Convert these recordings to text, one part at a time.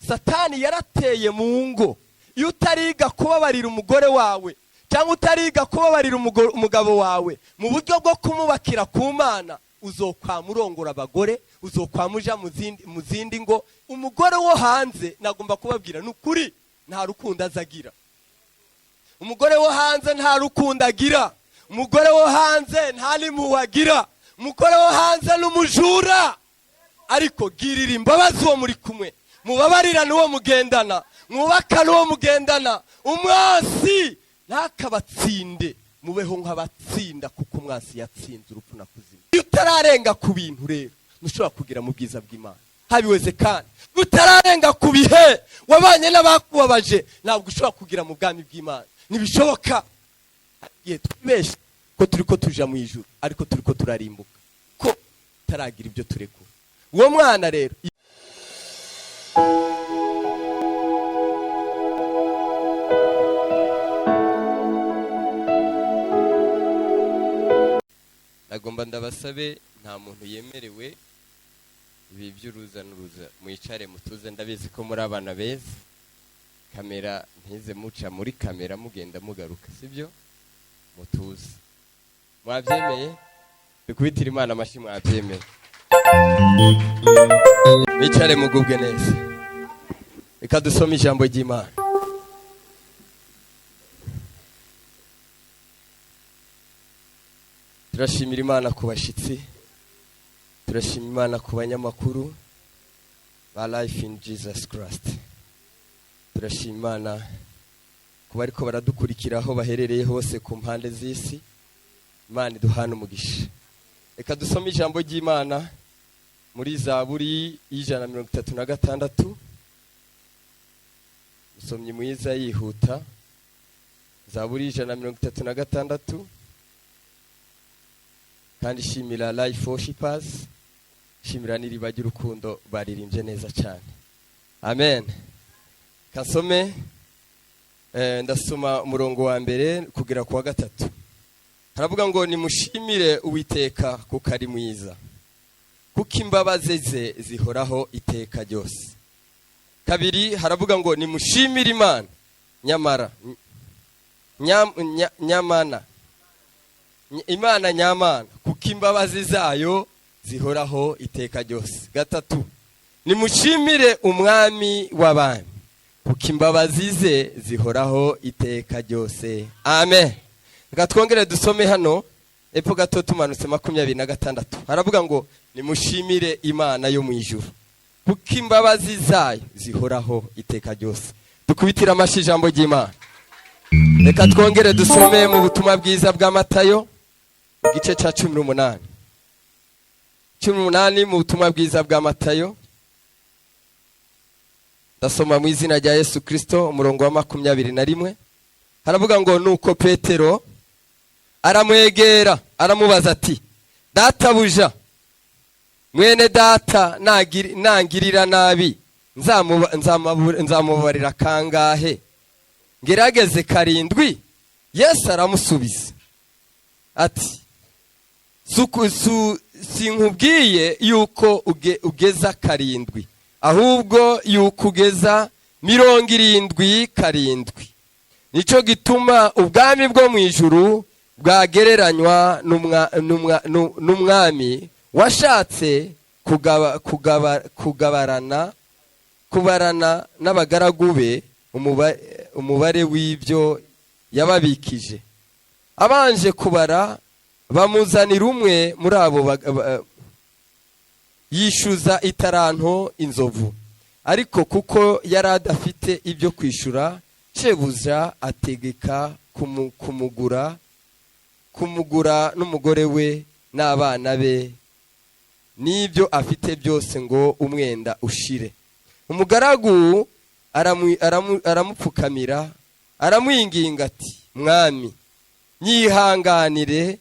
Satani yarateye mu ngo. Iyo utariga kubabarira umugore wawe cyangwa utariga kubabarira umugabo wawe mu buryo bwo kumubakira ku Mana, uzokwamurongora abagore, uzokwamuja mu zindi ngo. Umugore wo hanze nagomba kubabwira n'ukuri nta rukundo azagira. Umugore wo hanze nta rukundo agira. Umugore wo hanze nta n'impuhwe agira. Umugore wo hanze n'umujura. Ariko girira imbabazi uwo muri kumwe, mubabarirane uwo mugendana, mwubakane uwo mugendana. Umwasi ntakabatsinde, mubeho nk'abatsinda kuko umwasi yatsinze urupfu na kuzimu. Iyo utararenga ku bintu rero ntushobora kugira mu bwiza bw'Imana. Habiweze kandi utararenga ku bihe wabanye n'abakubabaje ntabwo ushobora kugira mu bwami bw'Imana. Nibishoboka twibeshe ko turiko tuja mu ijuru ariko turiko turarimbuka ko taragira ibyo turekura. Uwo mwana rero nagomba ndabasabe, nta muntu yemerewe ibi by'uruza n'uruza. Mwicare mutuze, ndabizi ko muri abana beza. Kamera ntize muca muri kamera mugenda mugaruka, sibyo? Mutuze. Mwabyemeye? Bikubitira Imana amashyi mwabyemeye. Mwicare mugubwe neza. Reka dusome ijambo ry'Imana. Turashimira Imana ku bashitsi, turashimira Imana ku banyamakuru ba Life in Jesus Christ. Turashimira Imana ku bariko baradukurikira aho baherereye hose ku mpande z'isi. Imana iduhana umugisha. Reka dusome ijambo ry'Imana muri Zaburi 136. Musomyi mwiza yihuta. Zaburi 136. Kandi shimira Life Worshipers, shimira n'iriba ry'urukundo baririmbye neza cyane. Amen. Kasome ndasoma umurongo wa mbere kugera ku wa gatatu. Haravuga ngo nimushimire Uwiteka kuko ari mwiza, kuko imbabazi ze zihoraho iteka ryose. Kabiri haravuga ngo nimushimire Imana nyamara nyamana Imana nyamana kuko imbabazi zayo zihoraho iteka ryose. Gatatu nimushimire Umwami w'abami kuko imbabazi ze zihoraho iteka ryose. Amen. Reka twongere dusome hano epfo gato tumanutse 26. Haravuga ngo nimushimire Imana yo mu ijuru kuko imbabazi zayo zihoraho iteka ryose. Dukubitira amashyi ijambo ry'Imana. Reka twongere dusome mu butumwa bwiza bwa Matayo igice cya 18. 18 mu butumwa bwiza bwa Matayo. Ndasoma mu izina rya Yesu Kristo umurongo wa 21. Haravuga ngo nuko Petero aramwegera aramubaza ati, databuja, mwene data nangirira nabi nzamubarira kangahe? Ngerageze 7. Yesu aramusubiza ati, sinkubwiye yuko ugeza 7, ahubwo yuko ugeza 77. Nico gituma ubwami bwo mu ijuru bwagereranywa n'umwami washatse kubarana n'abagaragu be umubare w'ibyo yababikije. Abanje kubara bamuzanira umwe muri abo yishyuza itaranto inzovu. Ariko kuko yari adafite ibyo kwishura, shebuja ategeka kumugura n'umugore we n'abana be n'ibyo afite byose ngo umwenda ushire. Umugaragu aramupfukamira aramwinginga ati, mwami, nyihanganire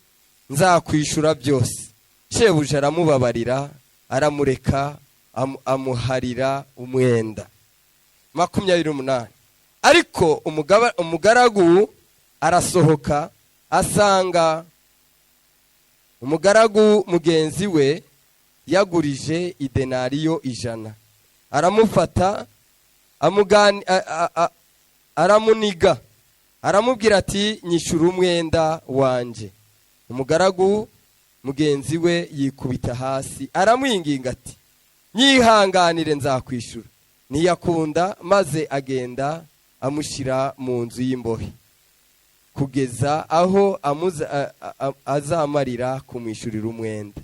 nzakwishura byose. Shebuja aramubabarira aramureka amuharira umwenda. 28. Ariko umugaragu arasohoka asanga umugaragu mugenzi we yagurije idenariyo 100. Aramufata aramuniga, aramubwira ati nyishura umwenda wanje. Umugaragu mugenzi we yikubita hasi aramwinginga ati nyihanganire nzakwishura. Ntiyakunda, maze agenda amushyira mu nzu y'imbohe kugeza aho azamarira kumwishyurira umwenda.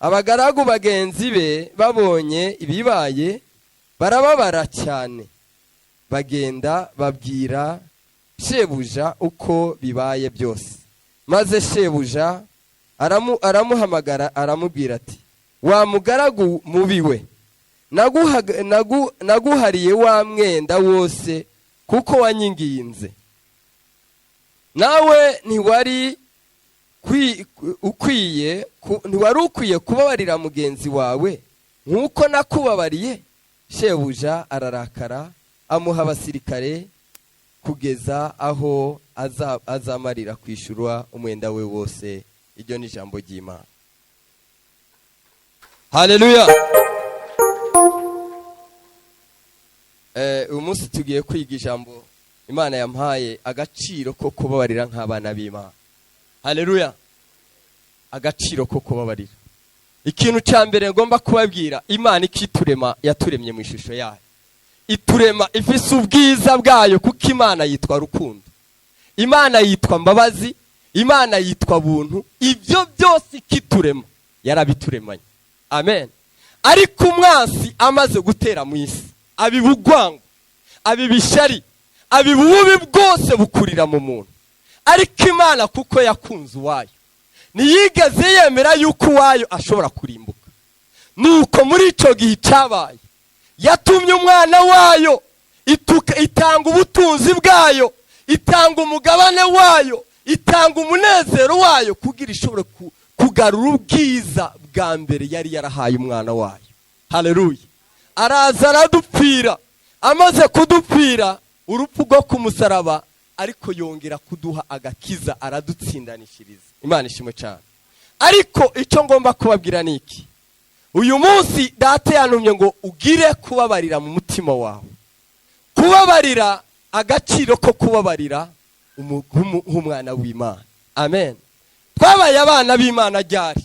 Abagaragu bagenzi be babonye ibibaye barababara cyane, bagenda babwira shebuja uko bibaye byose. Maze shebuja aramuhamagara aramubwira ati wa mugaragu mubi we, naguhariye wa mwenda wose kuko wanyinginze. Nawe ntiwari ukwiye kubabarira mugenzi wawe nk'uko nakubabariye? Shebuja ararakara, amuha abasirikare kugeza aho azamarira kwishyura umwenda we wose. Iryo ni ijambo ry'Imana. Haleluya. Uyu munsi tugiye kwiga ijambo Imana yampaye, agaciro ko kubabarira nk'abana b'Imana. Haleluya. Agaciro ko kubabarira. Ikintu cya mbere ngomba kubabwira, Imana ikiturema yaturemye mu ishusho yayo. Iturema ifise ubwiza bwayo, kuko Imana yitwa rukundo, Imana yitwa mbabazi, Imana yitwa buntu. Ibyo byose ikiturema yarabituremanye. Amen. Ariko umwansi amaze gutera mu isi, abibugwango, abibishari, abibubi bwose bukurira mu muntu. Ariko Imana kuko yakunze uwayo, ntiyigeze yemera yuko uwayo ashobora kurimbuka. Nuko muri icyo gihe cyabaye, yatumye umwana wayo, itanga ubutunzi bwayo, itanga umugabane wayo, itanga umunezero wayo, kugira ishobore kugarura ubwiza bwa mbere yari yarahaye umwana wayo. Haleluya. Araza aradupfira, amaze kudupfira urupfu rwo ku musaraba, ariko yongera kuduha agakiza, aradutsindanishiriza. Imana ishimwe cyane. Ariko icyo ngomba kubabwira ni iki: uyu munsi data yantumye ngo ugire kubabarira mu mutima wawe. Kubabarira, agaciro ko kubabarira nk'umwana w'Imana. Amen. Twabaye abana b'Imana ryari?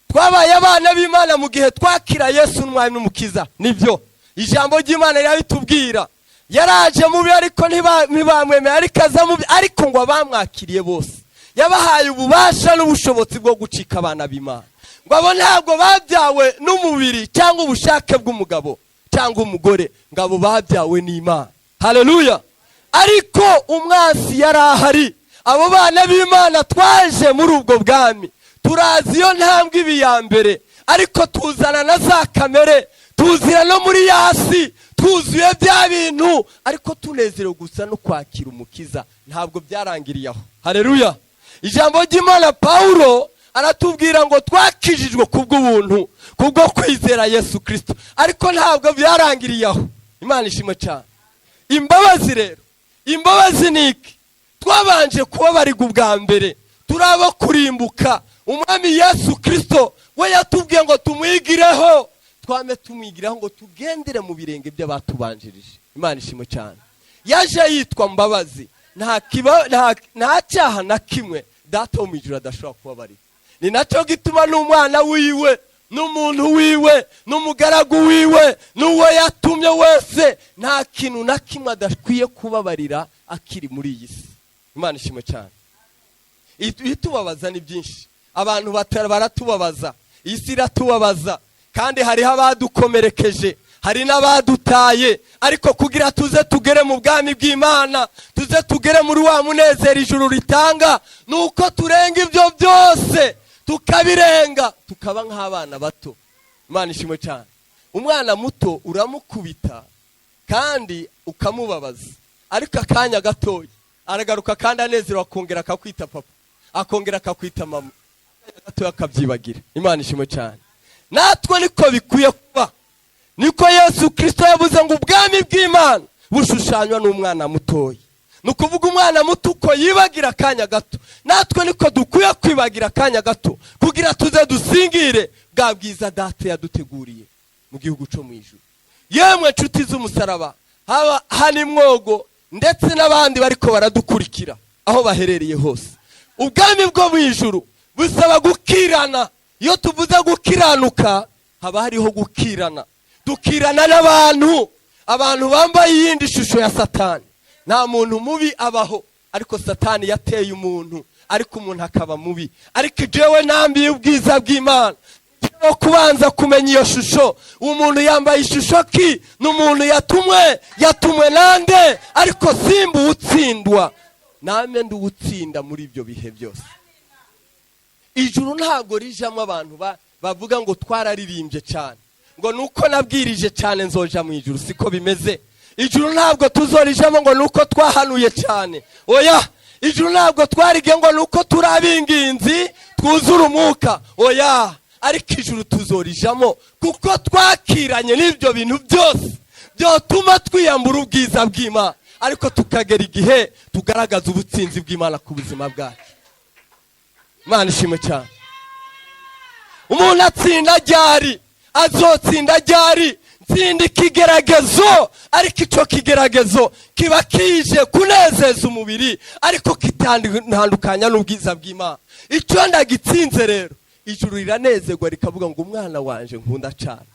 Twabaye abana b'Imana mu gihe twakira Yesu n'umwami n'umukiza. Nibyo ijambo ry'Imana rirabitubwira. Yaraje mubi ariko ntibamwemera, ariko aza mubi ariko ngo abamwakiriye bose yabahaye ububasha n'ubushobozi bwo gucika abana b'Imana. Ngo abo ntabwo babyawe n'umubiri cyangwa ubushake bw'umugabo cyangwa umugore, ngo abo babyawe n'Imana. Haleluya. Ariko umwansi yarahari. Abo bana b'Imana twaje muri ubwo bwami, turazi iyo ntambwe ibi ya mbere, ariko tuzana na za kamere, tuzira no muri yasi, twuzuye bya bintu, ariko tunezerewe gusa no kwakira umukiza. Ntabwo byarangiriye aho. Haleluya. Ijambo ry'Imana Paulo aratubwira ngo twakijijwe kubw'ubuntu, kubwo kwizera Yesu Kristo, ariko ntabwo byarangiriye aho. Imana ishimwe cyane. Imbabazi rero, imbabazi niki? Twabanje kubabarirwa ubwa mbere, turaba kurimbuka. Umwami Yesu Kristo we yatubwiye ngo tumwigireho, twame tumwigiraho ngo tugendere mu birenge by'abatubanjirije. Imana ishimwe cyane. Yaje yitwa mbabazi. Nta cyaha na kimwe data wo mu ijuru adashobora kubabarira. Ni nacyo gituma n'umwana wiwe, n'umuntu wiwe, n'umugaragu wiwe, n'uwo yatumye wese, nta kintu na kimwe adakwiye kubabarira akiri muri iyi si. Imana ishimwe cyane. Itubabaza ni byinshi. Abantu baratubabaza, isi iratubabaza, kandi hariho abadukomerekeje, hari n'abadutaye, ariko kugira tuze tugere mu bwami bw'Imana, tuze tugere muri wa munezero ijuru ritanga, nuko turenga ibyo byose, tukabirenga, tukaba nk'abana bato. Imana ishimwe cyane. Umwana muto uramukubita kandi ukamubabaza, ariko akanya gatoya aragaruka kandi anezerewe, akongera akakwita papa, akongera akakwita mama, gatoya akabyibagira. Imana ishimwe cyane. Natwe niko bikwiye kuba. Niko Yesu Kristo yavuze ngo ubwami bw'Imana bushushanywa n'umwana mutoya. Nukuvuga umwana muto uko yibagira akanya gato, natwe niko dukwiye kwibagira akanya gato, kugira tuze dusingire bwa bwiza data yaduteguriye mu gihugu cyo mu ijuru. Yemwe nshuti z'umusaraba, haba hani mwogo ndetse n'abandi bariko baradukurikira aho baherereye hose. Ubwami bwo mu ijuru busaba gukirana. Iyo tuvuze gukiranuka haba hariho gukirana. Dukirana n'abantu, abantu bambaye iyindi shusho ya Satani. Nta muntu mubi abaho, ariko Satani yateye umuntu, ariko umuntu akaba mubi. Ariko jewe nambiye ubwiza bw'Imana no kubanza kumenya iyo shusho. Umuntu yambaye ishusho ki? N'umuntu yatumwe nande, ariko simba utsindwa. Name nduwutsinda muri ibyo bihe byose. Ijuru ntabwo rijamo abantu bavuga ngo twararirimbye cyane, ngo nuko nabwirije cyane nzoja mu ijuru. Siko bimeze. Ijuru ntabwo tuzorijamo ngo nuko twahanuye cyane. Oya, ijuru ntabwo twarige ngo nuko turabinginzi twuzura umwuka. Oya, ariko ijuru tuzorijamo kuko twakiranye n'ibyo bintu byose byotuma twiyambura ubwiza bw'Imana, ariko tukagera igihe tugaragaza ubutsinzi bw'Imana ku buzima bwacu. Imana ishimwe cyane. Umuntu atsinda ryari? Azotsinda ryari? Tsinda ikigeragezo, ariko icyo kigeragezo kiba kije kunezeza umubiri, ariko kitandukanya n'ubwiza bw'Imana. Icyo ndagitsinze rero, ijuru riranezerwa rikavuga ngo umwana wanje nkunda cyane.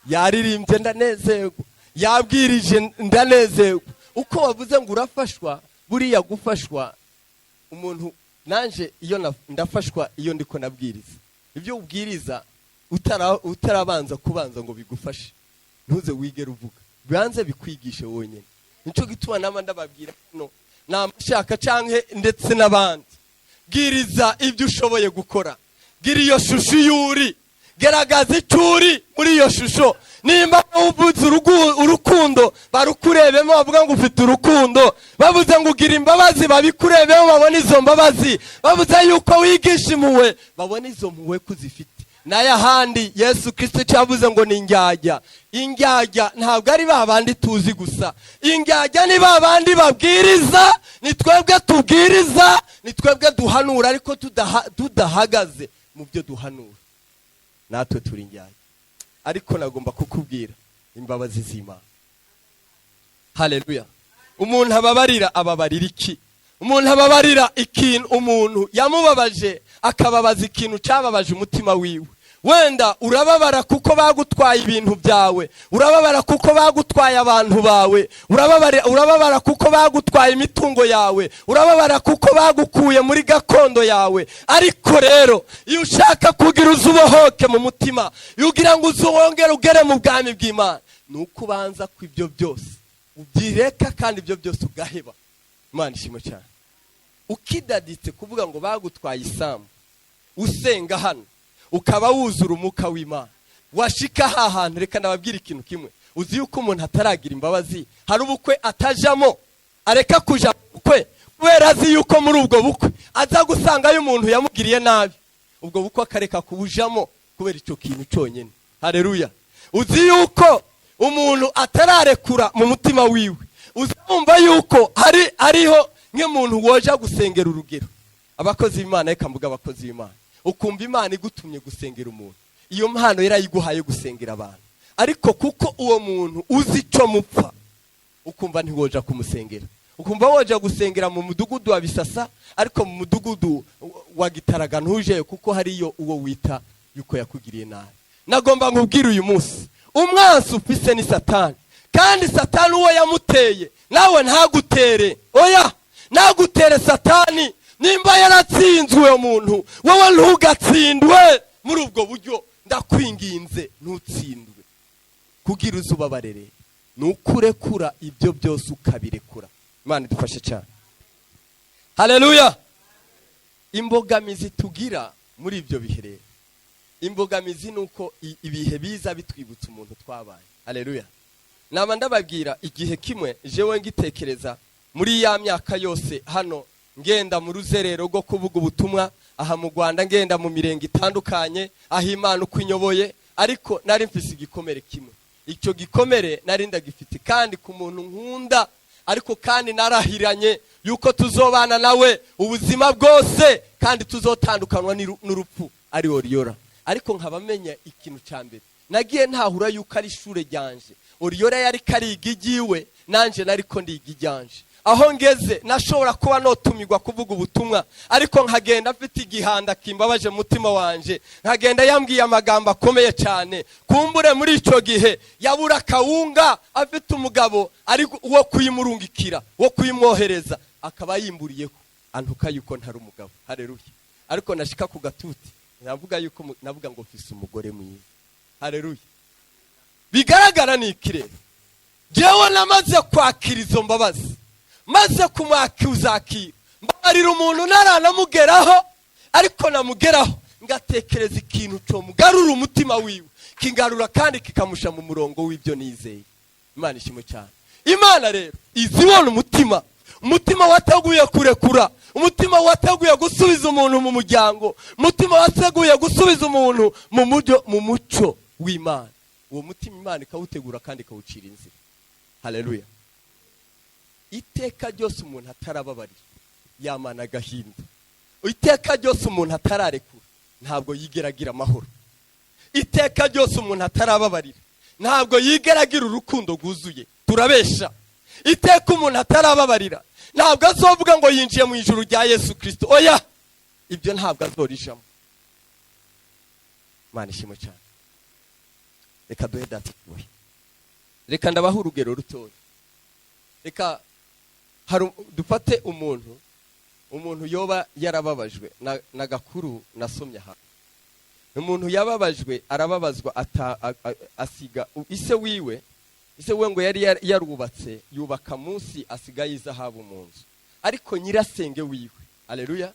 Yaririmbye ndanezerwa, yabwirije ndanezerwa. Uko wavuze ngo urafashwa, buriya gufashwa umuntu nanje iyo ndafashwa iyo ndiko nabwiriza. Ibyo ubwiriza utarabanza kubanza ngo bigufashe, ntuze wigera uvuga, banze bikwigishe wonyine. Nico gituma nama ndababwira no namashaka canke ndetse n'abandi, bwiriza ibyo ushoboye gukora. Gira iyo shusho yuri, geragaza icuri muri iyo shusho. Nimba uvuze urukundo barukurebemo bavuga ngo ufite urukundo, bavuze ngo ugira imbabazi babikurebemo babone izo mbabazi, bavuze yuko wigisha impuhwe babone izo mpuhwe kuzifite. Naya handi Yesu Kristo cyavuze ngo ni indyarya. Indyarya ntabwo ari babandi tuzi gusa. Indyarya ni babandi babwiriza, ni twebwe tubwiriza, ni twebwe duhanura, ariko tudahagaze mu byo duhanura. Natwe turi indyarya. Ariko nagomba kukubwira imbabazi z'Imana. Haleluya. Umuntu ababarira iki? Umuntu ababarira ikintu umuntu yamubabaje, akababaza ikintu cyababaje umutima wiwe. Wenda urababara kuko bagutwaye ibintu byawe, urababara kuko bagutwaye abantu bawe, urababara kuko bagutwaye imitungo yawe, urababara kuko bagukuye muri gakondo yawe. Ariko rero iyo ushaka kugira uzubohoke mu mutima, yugira ngo uzongere ugere mu bwami bw'Imana, nuko ubanza ku ibyo byose ubyireka, kandi ibyo byose ugaheba. Imana ishimwe cyane. Ukidaditse kuvuga ngo bagutwaye isambu, usenga hano ukaba wuzura umwuka w'Imana, washika hahantu. Reka ndababwira ikintu kimwe, uzi yuko umuntu ataragira imbabazi, hari ubukwe atajamo, areka kuja bukwe kubera azi yuko muri ubwo bukwe aza gusangayo umuntu yamugiriye nabi. Ubwo bukwe akareka kubujamo kubera icyo kintu cyonyine. Haleluya. Uzi yuko umuntu atararekura mu mutima wiwe, uzumva yuko hariho nk'umuntu woja gusengera urugero. Abakozi b'Imana, reka mvuga abakozi b'Imana, ukumva Imana igutumye gusengera umuntu, iyo mpano yarayiguhaye gusengera abantu, ariko kuko uwo muntu uzi icyo mupfa, ukumva ntiwoja kumusengera. Ukumva woja gusengera mu mudugudu wa Bisasa, ariko mu mudugudu wa Gitaraga ntuje, kuko hariyo uwo wita yuko yakugiriye nabi. Nagomba nkubwira uyu munsi, umwansi ufise ni Satani, kandi Satani uwo yamuteye nawe ntagutere. Oya, nagutere Satani. Nimba yaratsinzwe umuntu, wowe ntugatsindwe muri ubwo buryo. Ndakwinginze ntutsindwe. Kugira uzubabarere nukurekura ibyo byose ukabirekura. Imana idufashe cyane. Haleluya. Imbogamizi tugira muri ibyo bihe rero, imbogamizi nuko ibihe biza bitwibutsa umuntu twabaye. Haleluya. Nama ndababwira igihe kimwe jewe ngitekereza muri ya myaka yose hano ngenda mu ruzerero rwo kuvuga ubutumwa aha mu Rwanda, ngenda mu mirenge itandukanye aho Imana uko inyoboye, ariko nari mfise igikomere kimwe. Icyo gikomere nari ndagifite kandi ku muntu nkunda, ariko kandi narahiranye yuko tuzobana nawe ubuzima bwose, kandi tuzotandukanwa n'urupfu ari oriyora. Ariko nkabamenya ikintu cyambere, nagiye ntahura yuko ari ishure ryanje. uriyore yari kariga igiwe nanje nariko ndiga ijyanje. Aho ngeze nashobora kuba notumirwa kuvuga ubutumwa, ariko nkagenda afite igihanda kimbabaje mutima wanje, nkagenda yambwiye amagambo akomeye cyane. Kumbure muri ico gihe yabura kawunga, afite umugabo ari wo kuyimurungikira, wo kuyimwohereza, akaba yimburiyeho antuka yuko ntari umugabo. Haleluya. Ariko nashika ku gatuti navuga ngo mfise umugore mwiza. Haleluya. Bigaragara ni ikirere jewe namaze kwakira izo mbabazi, maze kumwakuzakira, mbarira umuntu naranamugeraho, ariko namugeraho ngatekereza ikintu cyo mugarura umutima wiwe, kingarura kandi kikamusha mu murongo w'ibyo nizeye. Imana ishimwe cyane. Imana rero izibona umutima wateguye kurekura, umutima wateguye gusubiza umuntu mu muryango, umutima wateguye gusubiza umuntu mu muco w'Imana. Uwo mutima Imana ikawutegura kandi ikawucira inzira. Haleluya. Iteka ryose umuntu atarababarira yamana agahinda. Iteka ryose umuntu atararekura ntabwo yigeragira amahoro. Iteka ryose umuntu atarababarira ntabwo yigeragira urukundo rwuzuye. Turabesha. Iteka umuntu atarababarira ntabwo azovuga ngo yinjiye mu ijuru rya Yesu Kristo. Oya, ibyo ntabwo azorijamo. Imana ishimwe cyane. Reka duhe data we. Reka ndabaha urugero rutoya. Reka dufate umuntu yoba yarababajwe na gakuru nasomye aha. Umuntu yababajwe arababazwa asiga ise wiwe ngo yari yarubatse, yubaka munsi asigaye izahabu mu nzu. Ariko nyirasenge wiwe, haleluya,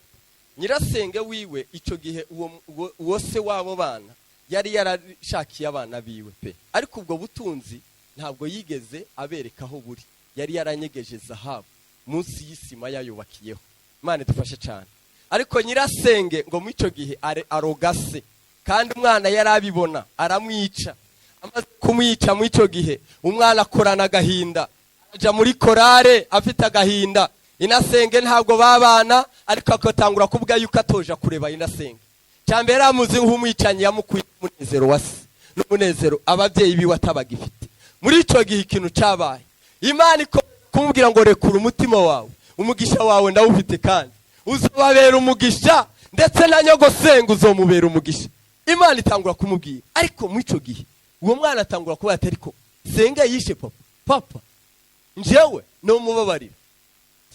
nyirasenge wiwe icyo gihe uwo se wabo bana yari yarashakiye abana biwe pe, ariko ubwo butunzi ntabwo yigeze aberekaho buri. Yari yaranyegeje zahabu munsi y'isima yayubakiyeho. Imana dufashe cyane. Ariko nyirasenge ngo mu icyo gihe arogase, kandi umwana yarabibona aramwica. Amaze kumwica mu icyo gihe umwana akorana agahinda, aja muri korale afite agahinda. Inasenge ntabwo babana, ariko akatangura kuvuga yuko atoja kureba inasenge. Cyambere amuzi nk'umwicanyi yamukuye umunezero wase n'umunezero ababyeyi biwe atabagifite. Muri icyo gihe ikintu cyabaye, Imana kumubwira ngo rekura umutima wawe, umugisha wawe ndawufite kandi uzobabera umugisha, ndetse na nyogosenga uzomubera umugisha. Imana itangura kumubwira. Ariko mu icyo gihe uwo mwana atangura kuba atariko senge yishe papa njewe no mubabarira.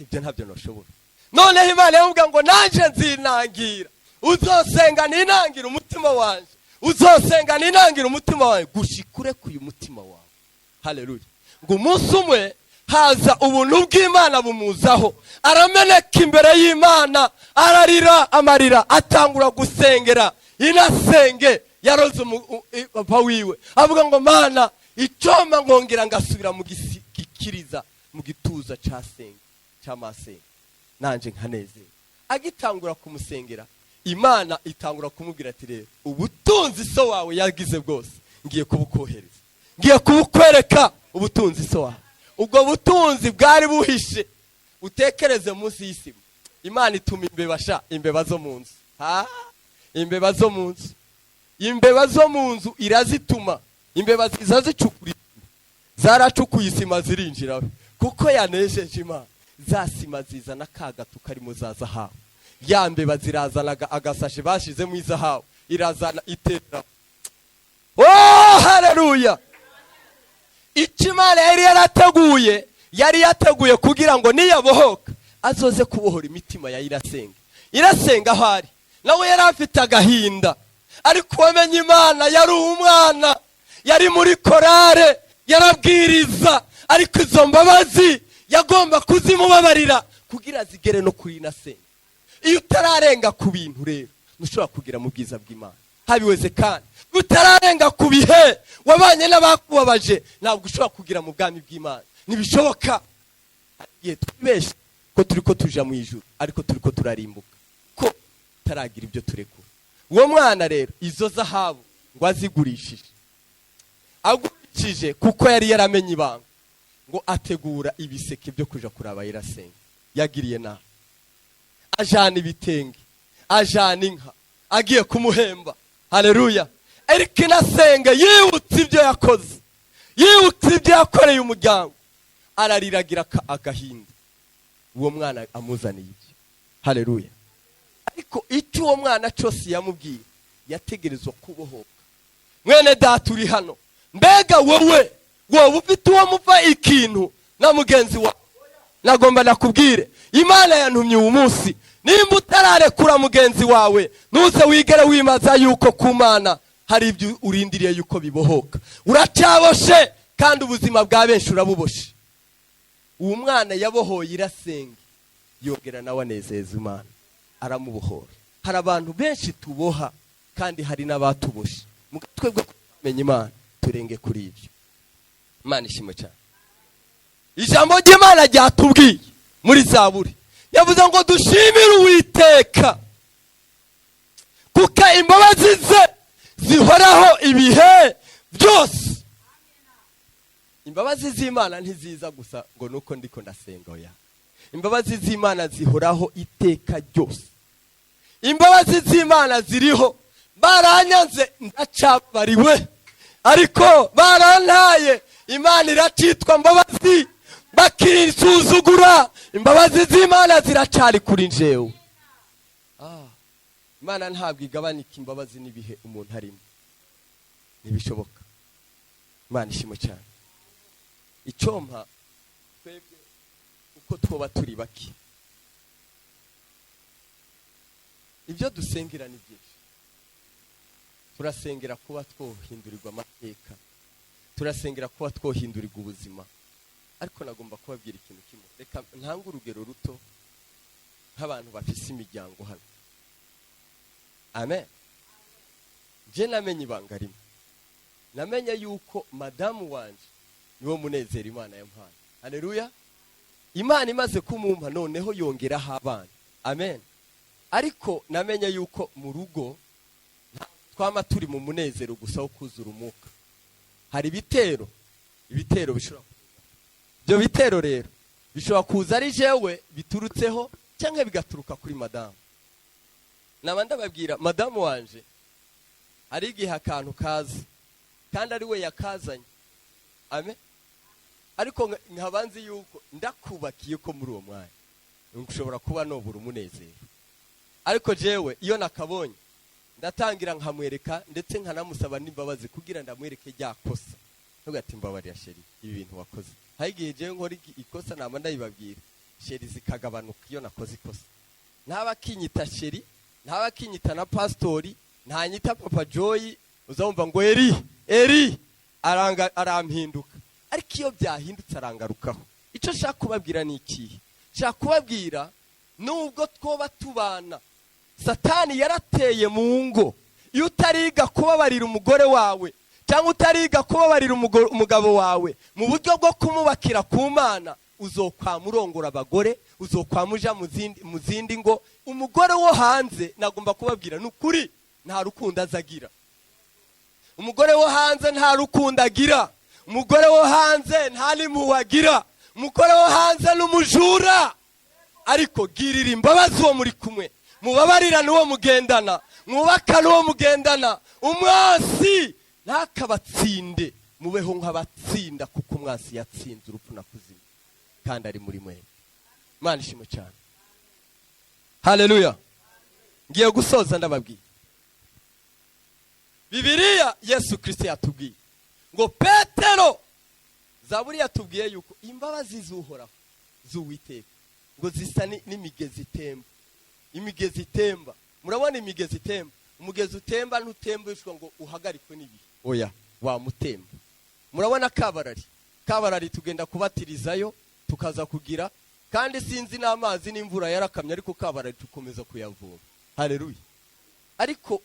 Ibyo ntabyo noshobora. Noneho Imana yamubwira ngo nanje nzinangira, uzosenga ninangira umutima wanje, uzosenga ninangira umutima wawe gushikure kuyu mutima wawe. Haleluya. Ngo umunsi umwe haza ubuntu bw'Imana bumuzaho, arameneka imbere y'Imana, ararira amarira, atangura gusengera inasenge yaroze papa wiwe. Avuga ngo Mana icoma ngongera ngasubira mu gikiriza mu gituza cyasenge cy'amasenge nanje nkanezera. Agitangura kumusengera, Imana itangura kumubwira ati rero ubutunzi so wawe yagize bwose ngiye kubukohereza, ngiye kubukwereka ubutunzi so wawe. Ubwo butunzi bwari buhishe utekereze munsi y'isima. Imana ituma imbeba zo mu nzu. Imbeba zo mu nzu. Imbeba zo mu nzu irazituma. Imbeba zizazicukura. Zaracukuye isima zirinjira, kuko yanejeje Imana. Za sima zizana kagatu karimo za zahabu. Ya mbeba zirazanaga agasashe bashize mu izahabu, irazana itera. Oh, haleluya. Ikimana yari yateguye kugira ngo niyabohoka azoze kubohora imitima ya irasenga ahari. Nawe yari afite agahinda, ariko wamenye Imana yari umwana, yari muri korale, yarabwiriza, ariko izo mbabazi yagomba kuzimubabarira kugira zigere no kuri inasenga. Iyo utararenga ku bintu rero ntushobora kugira mu bwiza bw'Imana. Habiweze kandi utararenga ku bihe wabanye n'abakubabaje ntabwo ushobora kugira mu bwami bw'Imana. Nibishoboka twibeshe ko turiko tuja mu ijuru, ariko turiko turarimbuka ko taragira ibyo turekura. Uwo mwana rero izo zahabu ngo azigurishije, agurishije kuko yari yaramenye ibanga, ngo ategura ibiseke byo kuja kuraba irasenga. Yagiriye nabi, ajana ibitenge, ajana inka, agiye kumuhemba. Haleluya. Ariko inasenga yibutse ibyo yakoze, yibutse ibyo yakoreye umuryango, arariragira agahinda. Uwo mwana amuzaniye ibyo. Haleluya. Ariko icyo uwo mwana cyose yamubwiye, yategerezwa kubohoka. Mwene data uri hano, mbega wowe ufite uwo muva ikintu na mugenzi wawe, nagomba nakubwire, Imana yantumye uyu munsi, nimba utararekura mugenzi wawe, ntuze wigere wimaza yuko ku Mana hari ibyo urindiriye yuko bibohoka. Uracyaboshe kandi ubuzima bwa benshi urabuboshe. Uwo mwana yabohoye irasenge, yongera nawe anezeza Imana, aramubohora. Hari abantu benshi tuboha kandi hari n'abatuboshe. Twebwe kumenya Imana turenge kuri ibyo. Imana ishimwe cyane. Ijambo ry'Imana ryatubwiye muri Zaburi, yavuze ngo dushimire Uwiteka kuko imbabazi ze zihoraho ibihe byose. Imbabazi z'Imana ntiziza gusa ngo nuko ndiko ndasenga oya. Imbabazi z'Imana zihoraho iteka ryose. Imbabazi z'Imana ziriho, baranyanze ndacabariwe, ariko barantaye, Imana iracitwa mbabazi, bakinsuzugura, imbabazi z'Imana ziracari kuri njewe. Imana ntabwo igabanika imbabazi n'ibihe umuntu arimo, ntibishoboka. Imana ishimwe cyane. Icyompa twebwe uko twoba turi baki, ibyo dusengera ni byinshi. Turasengera kuba twohindurirwa amateka, turasengera kuba twohindurirwa ubuzima. Ariko nagomba kubabwira ikintu kimwe. Reka ntange urugero ruto nk'abantu bafise imiryango hano. Amen. Je namenye ibanga rimwe. Namenye yuko madamu wanje niwo munezero Imana yampaye. Haleluya. Imana imaze kumumpa noneho yongeraho abana. Amen. Ariko namenye yuko mu rugo twama turi mu munezero gusa wo kuzura umwuka. Hari ibitero bishobora, byo bitero rero bishobora kuza ari jewe biturutseho cyangwa bigaturuka kuri madamu. Nabanda babwira madamu wanje ari igihe akantu kaza kandi ari we yakazanye. Amen. Ariko nkabanzi yuko ndakubakiye ko muri uwo mwanya ushobora kuba nobura umunezero. Ariko jewe iyo nakabonye ndatangira nkamwereka ndetse nkanamusaba n'imbabazi kugira ndamwereke rya kosa. Ntugati mbabarira sheri ibi bintu wakoze. Hagiye jewe nkora ikosa nama ndayibabwira. Sheri zikagabanuka iyo nakoze ikosa. Ntaba kinyita sheri, ntaba kinyita na pastori, ntanyita papa Joy, uzumva ngo eri arampinduka. Ariko iyo byahindutse arangarukaho. Icyo shaka kubabwira ni iki? Shaka kubabwira nubwo twoba tubana, Satani yarateye mu ngo. Iyo utariga kubabarira umugore wawe cyangwa utariga kubabarira umugabo wawe mu buryo bwo kumubakira ku Mana, uzokwamurongora abagore, uzokwamuja mu zindi ngo. Umugore wo hanze nagomba kubabwira n'ukuri nta rukundo azagira. Umugore wo hanze nta rukundo agira. Umugore wo hanze nta nimuwagira. Umugore wo hanze n'umujura. Ariko girira imbabazi uwo muri kumwe, mubabarira n'uwo mugendana, mwubaka n'uwo mugendana. Umwasi ntakabatsinde, mubeho nk'abatsinda kuko umwasi yatsinze urupfu na kuzimu kandi ari muri mwe. Imana ishimwe cyane. Haleluya. Ngiye gusoza ndababwiye Bibiliya Yesu Kristo yatubwiye ngo Petero, Zaburi yatubwiye yuko imbabazi z'Uhoraho z'Uwiteka ngo zisa n'imigezi itemba. Imigezi itemba, murabona imigezi itemba. Umugezi utemba ntutembeshwa ngo uhagarikwe n'ibihe, oya wamutemba. Murabona kabarari tugenda kubatirizayo tukaza kugira, kandi sinzi n'amazi n'imvura yarakamye, ariko kabarari tukomeza kuyavoma. Haleluya. Ariko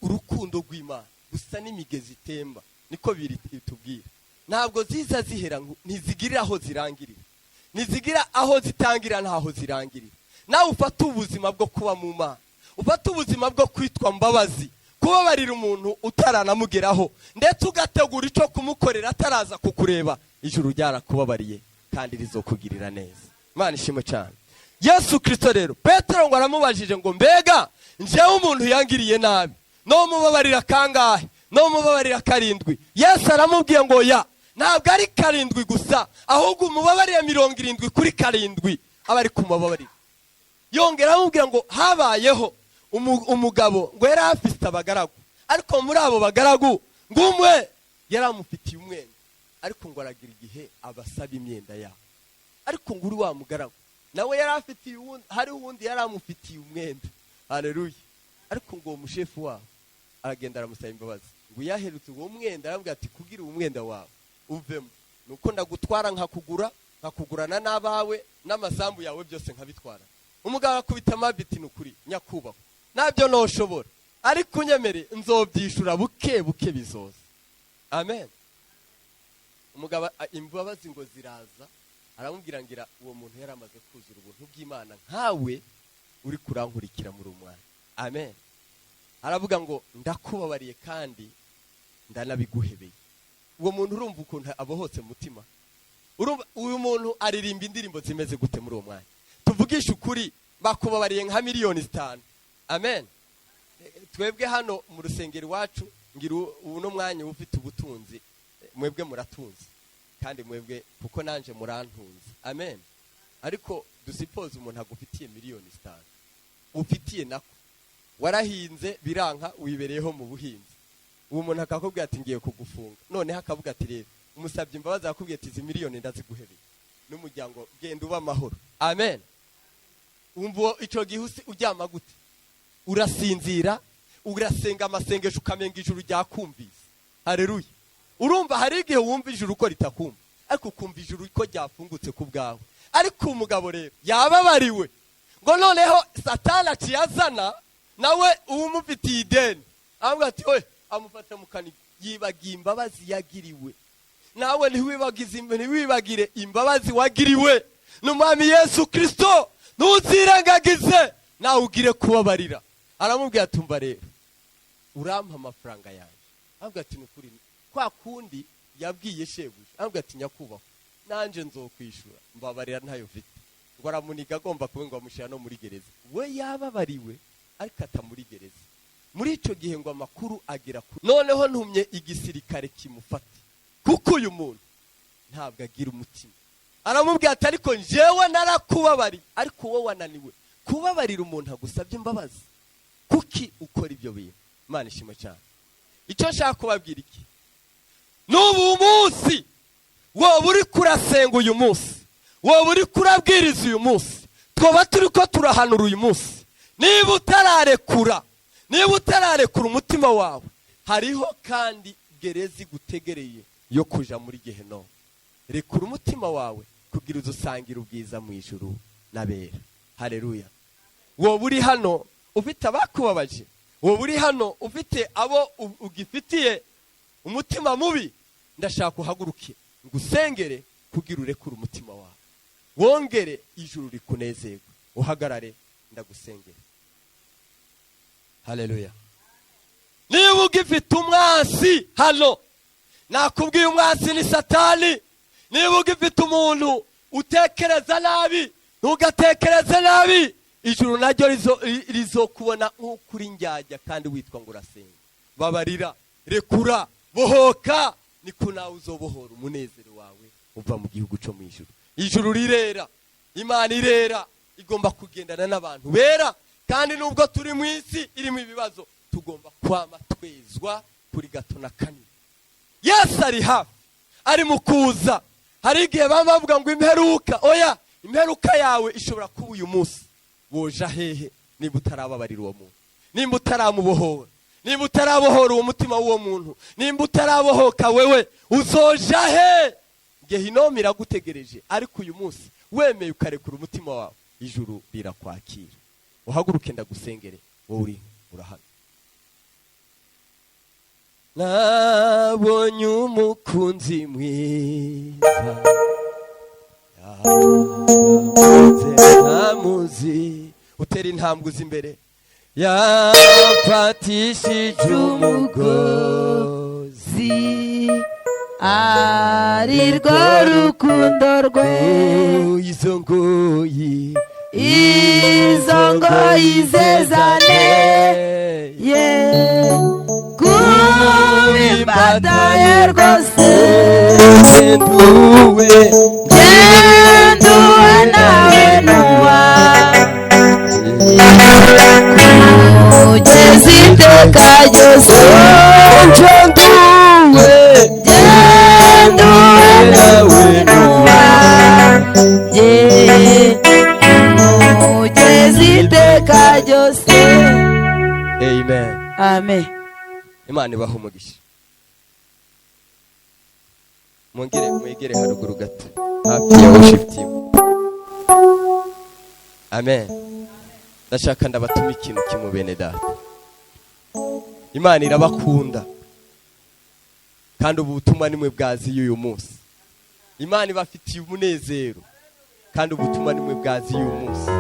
urukundo rw'Imana gusa n'imigezi itemba, niko bitubwira. Ntabwo ziza zihera, ntizigirira aho zirangirira, ntizigira aho zitangira ntaho zirangirira. Nawe ufata ubuzima bwo kuba mu Mana, ufata ubuzima bwo kwitwa mbabazi, kubabarira umuntu utaranamugeraho, ndetse ugategura icyo kumukorera ataraza kukureba, ijuru ryarakubabariye kandi rizokugirira neza. Imana ishimwe cyane. Yesu Kristo rero Petero ngo aramubajije ngo mbega njewe umuntu yangiriye nabi no mubabarira kangahe? No mubabarira 7. Yesu aramubwiye ngo ya ntabwo ari 7 gusa ahubwo umubabarira 70 kuri 7 abari kumubabarira. Yongera amubwira ngo habayeho umugabo ngo yari afite abagaragu, ariko muri abo bagaragu ngumwe yaramufitiye umwenda, ariko ngo aragira igihe abasaba imyenda yabo. Ariko nguri wa mugaragu nawe yari afitiye hari uwundi yaramufitiye umwenda. Haleluya. Ariko ngo umushefu wabo aragenda aramusaba imbabazi ngo yaherutse uwo mwenda, arambwira ati kugira umwenda wawe uvemo nuko ndagutwara nkakugurana n'abawe n'amasambu yawe byose nkabitwara. Umugabo akubita amabiti n'ukuri nyakubahwa nabyo noshobora, ariko unyemere nzobyishura buke buke bizoza. Amen. Umugabo imbabazi ngo ziraza, aramubwira ngira uwo muntu yari amaze kuzura ubuntu bw'Imana nkawe uri kurankurikira muri umwana. Amen. Aravuga ngo ndakubabariye kandi ndanabiguhebeye. Uwo muntu urumva ukuntu abohotse mutima. Urumva uyu muntu aririmba indirimbo zimeze gute muri uwo mwanya? Tuvugisha ukuri bakubabariye nka 5,000,000. Amen. Twebwe hano mu rusengero wacu ngira uno mwanya ufite ubutunzi, mwebwe muratunze kandi mwebwe kuko nanje murantunze. Amen. Ariko dusipoze umuntu agufitiye 5,000,000 ufitiye nako warahinze biranka wibereyeho mu buhinzi, uwo muntu akakubwira ati ngiye kugufunga, none hakavuga ati rero umusabye imbabazi akubwiye ati izi 1,000,000 ndaziguhebeye n'umuryango genda uba amahoro. Amen. Umvo ico gihusi uryama gute? Urasinzira, urasenga amasengesho ukamenga ijuru ryakumvise. Haleluya. Urumva hari igihe wumva ijuru ko ritakumva, ariko ukumva ijuru ko ryafungutse ku bwawe. Ariko umugabo rero yababariwe ngo noneho Satani aciyazana nawe umufitiye ideni, avuga ati oye amufata mukani yibagiye imbabazi yagiriwe. Nawe ntiwibagire imbabazi wagiriwe n'Umwami Yesu Kristo, ntuzirengagize nawe ugire kubabarira. Aramubwira ati umva rero urampa amafaranga yanjye. Avuga ati nukuri kwa kundi yabwiye shebuja, avuga ati nyakubahwa nanje nzokwishura mbabarira ntayo mfite. Ngo aramuniga agomba kuba ngo amushira no muri gereza. We yababariwe ariko atamuri gereza. Muri ico gihe ngo amakuru agira ku noneho ntumye igisirikare kimufate, kuko uyu muntu ntabwo agira umutima. Aramubwira ati ariko njewe narakubabari, ariko wowe wananiwe kubabarira umuntu agusabye imbabazi. Kuki ukora ibyo bintu? Imana ishimwe cyane. Icyo nshaka kubabwira iki, n'ubu munsi wowe uri kurasenga uyu munsi, wowe uri kurabwiriza uyu munsi, twoba turi ko turahanura uyu munsi, niba utararekura umutima wawe, hariho kandi gereza igutegereye yo kuja muri Gehinomu. Rekura umutima wawe kugira uzosangira ubwiza mu ijuru n'abera. Haleluya. Wowe uri hano ufite abakubabaje, wowe uri hano ufite abo ugifitiye umutima mubi, ndashaka uhaguruke ngusengere kugira urekura umutima wawe, wongere ijuru rikunezerwe. Uhagarare ndagusengere. Haleluya. Niba ugifite umwansi hano, nakubwiye umwansi ni Satani. Niba ugifite umuntu utekereza nabi, ntugatekereze nabi, ijuru naryo rizokubona nk'ukuri njyajya kandi witwa ngo urasenga. Babarira, rekura, bohoka, niko nawe uzobohora umunezero wawe uva mu gihugu cyo mu ijuru. Ijuru rirera, Imana irera, igomba kugendana n'abantu bera, kandi nubwo turi mu isi irimo ibibazo tugomba kwama twezwa kuri gato na kanini. Yesu ari hafi, ari mu kuza. Hari igihe bavuga ngo imperuka, oya imperuka yawe ishobora kuba uyu munsi. Woja hehe niba utarababarira uwo muntu, nimba utaramubohora, nimba utarabohora uwo mutima w'uwo muntu, nimba utarabohoka wewe uzoja he? Gehinomu iragutegereje. Ariko uyu munsi wemeye ukarekura umutima wawe, ijuru rirakwakira. Uhaguruke ndagusengere. Wowe uri urahana. Nabonye umukunzi mwiza, ntamuzi, utera intambwe uzi imbere, yafatishije umugozi, ari rwo rukundo rwe, izo ngoyi zezane ye, kubimba ndataye rwose nduwe nduwe nawe nuwa kugeza iteka ryose nduwe nawe nuwa kugeza iteka ryose. Amen. Amen. Imana ibaha umugisha. Mwegere haruguru gato hafi ya worship team. Amen. Ndashaka ndabatuma ikintu kimwe bene data. Imana irabakunda kandi ubutumwa nimwe bwazi y'uyu munsi. Imana ibafitiye umunezero kandi ubutumwa nimwe bwazi y'uyu munsi.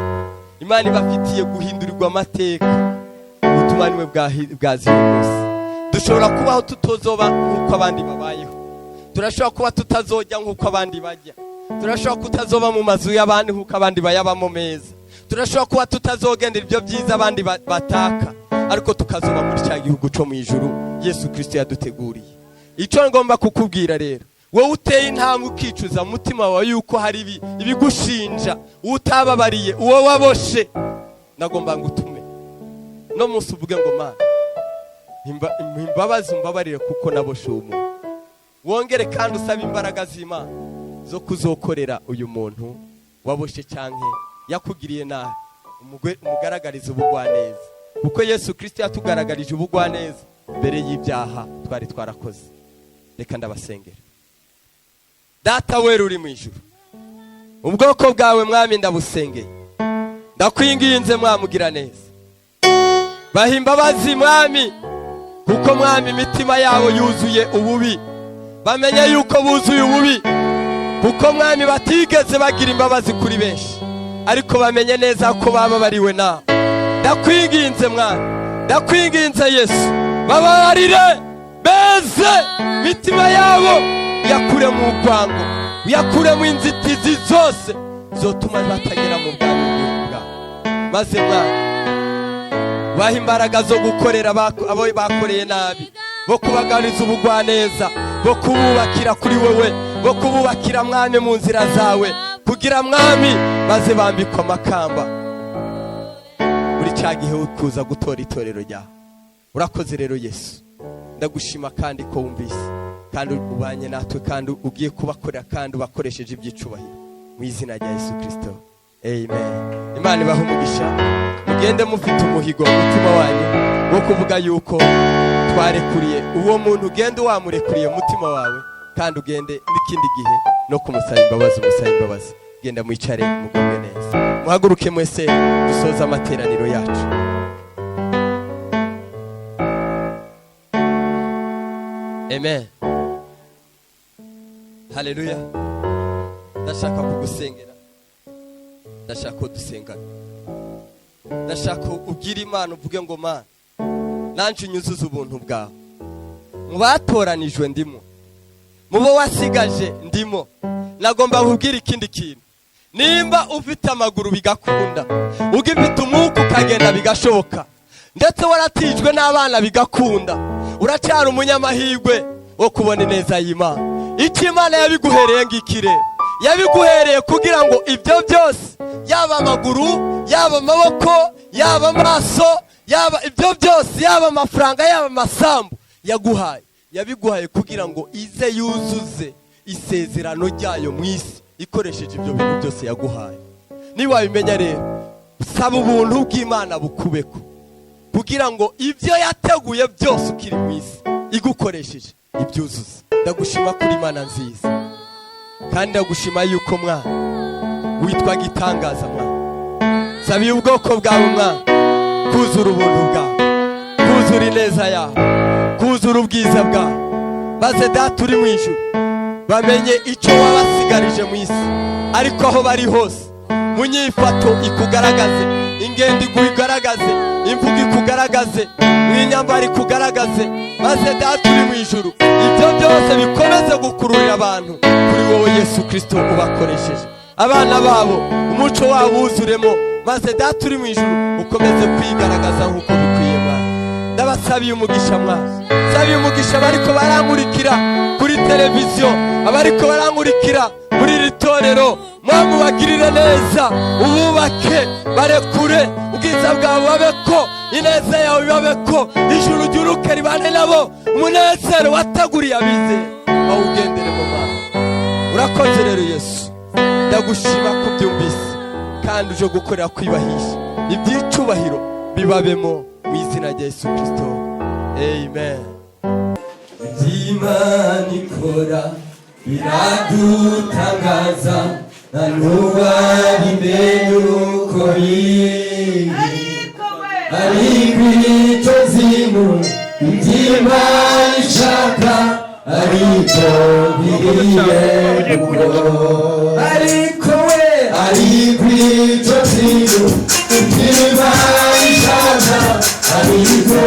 Imana ibafitiye guhindurirwa amateka, ubutumwa nimwe bwazi y'uyu munsi. Dushobora kubaho tutozoba nk'uko abandi babayeho, turashobora kuba tutazojya nk'uko abandi bajya, turashobora kutazoba mu mazu y'abandi nk'uko abandi bayabamo meza, turashobora kuba tutazogendera ibyo byiza abandi bataka, ariko tukazoba muri cya gihugu cyo mu ijuru Yesu Kristo yaduteguriye. Icyo ngomba kukubwira rero, wowe uteye intambwe ukicuza mu mutima wawe yuko hari ibigushinja, utababariye uwo waboshe, nagomba ngutume no munsi uvuge ngo Mana imbabazi umbabarire kuko naboshe umuntu. Wongere kandi usaba imbaraga z'Imana zo kuzokorera uyu muntu waboshe cyanke yakugiriye nabi, umugaragariza ubugwaneza, kuko Yesu Kristo yatugaragarije ubugwaneza mbere y'ibyaha twari twarakoze. Reka ndabasengera. Data wera uri mu ijuru, ubwoko bwawe Mwami ndabusengeye, ndakwinginze mwamugira neza, baha imbabazi Mwami, kuko Mwami imitima yabo yuzuye ububi, bamenye yuko buzuye ububi, kuko Mwami batigeze bagira imbabazi kuri benshi, ariko bamenye neza ko bababariwe nawe. Ndakwinginze Mwami, ndakwinginze Yesu, bababarire beze imitima yabo, uyakure mu rwango, uyakure mu inzitizi zose zotuma batagera mu bwami bwawe, maze Mwami baha imbaraga zo gukorera abo bakoreye nabi, bo kubagariza ubugwaneza, bo kububakira kuri wewe, bo kububakira Mwami mu nzira zawe, kugira Mwami maze bambikwa amakamba muri cya gihe kuza gutora itorero ryawe. Urakoze rero Yesu, ndagushima kandi ko wumvise kandi ubanye natwe kandi ugiye kubakorera kandi ubakoresheje ibyicubahiro mu izina rya Yesu Kristo. Amen. Imana ibahe umugisha, mugende mufite umuhigo mu mutima wanyu wo kuvuga yuko twarekuriye uwo muntu, ugende wamurekuriye umutima wawe kandi ugende n'ikindi gihe no kumusaba imbabazi, umusaba imbabazi. Genda mwicare mugubwe neza, muhaguruke mwese dusoza amateraniro yacu. Amen. Haleluya. Ndashaka kugusengera, ndashaka ko dusengana, ndashaka ugira Imana uvuge ngo Mana nanje unyuzuza ubuntu bwawe, mu batoranijwe ndimo, mu bo wasigaje ndimo. Nagomba nkubwira ikindi kintu, nimba ufite amaguru bigakunda, ugifite umwuka ukagenda bigashoboka, ndetse waratijwe n'abana bigakunda, uracyari umunyamahirwe wo kubona ineza y'Imana. Icyo Imana yabiguhereye ngikire, yabiguhereye kugira ngo ibyo byose, yaba amaguru, yaba amaboko, yaba amaso, yaba ibyo byose, yaba amafaranga, yaba amasambu yaguhaye, yabiguhaye kugira ngo ize yuzuze isezerano ryayo mu isi ikoresheje ibyo bintu byose yaguhaye. Niba wabimenya rero, saba ubuntu bw'Imana bukubeko kugira ngo ibyo yateguye byose ukiri mu isi igukoresheje ibyuzuze. Ndagushima kuri Imana nziza, kandi ndagushima yuko Mwana witwa gitangaza. Mwana sabiye ubwoko bwawe Mwana kuzura ubuntu bwawe, kuzura ineza yawe, kuzura ubwiza bwawe, maze Data uri mu ijuru bamenye icyo wabasigarije mu isi, ariko aho bari hose mu nyifato ikugaragaze, ingendo ikugaragaze, imvugo ikugaragaze, mu inyambaro ikugaragaze, maze Data uri mu ijuru ibyo byose bikomeze gukururira abantu kuri wowe Yesu Kristo ubakoresheje. Abana babo umuco wabo wuzuremo, maze Data uri mu ijuru ukomeze kwigaragaza nk'uko bikwiye Mana. ndabasabiye umugisha mwana, sabiye umugisha bariko barankurikira kuri televiziyo, abariko barankurikira muri iri torero, mwamu bagirire neza, ububake, barekure, ubwiza bwawe babeko, ineza yawe babeko, ijuru ry'uruke ribane nabo, umunezero wataguriye abizeye bawugendere mu mana. Urakoze rero Yesu, ndagushima ko byumvise kandi uje gukorera kwibahisha, iby'icubahiro bibabemo mu izina rya Yesu Kristo, amen. Imana ikora biradutangaza, nta n'uwabimenye uko biri, ariko icyo zimu iby'Imana ishaka ariko biriye ariko icyo zimu iby'Imana ishaka ariko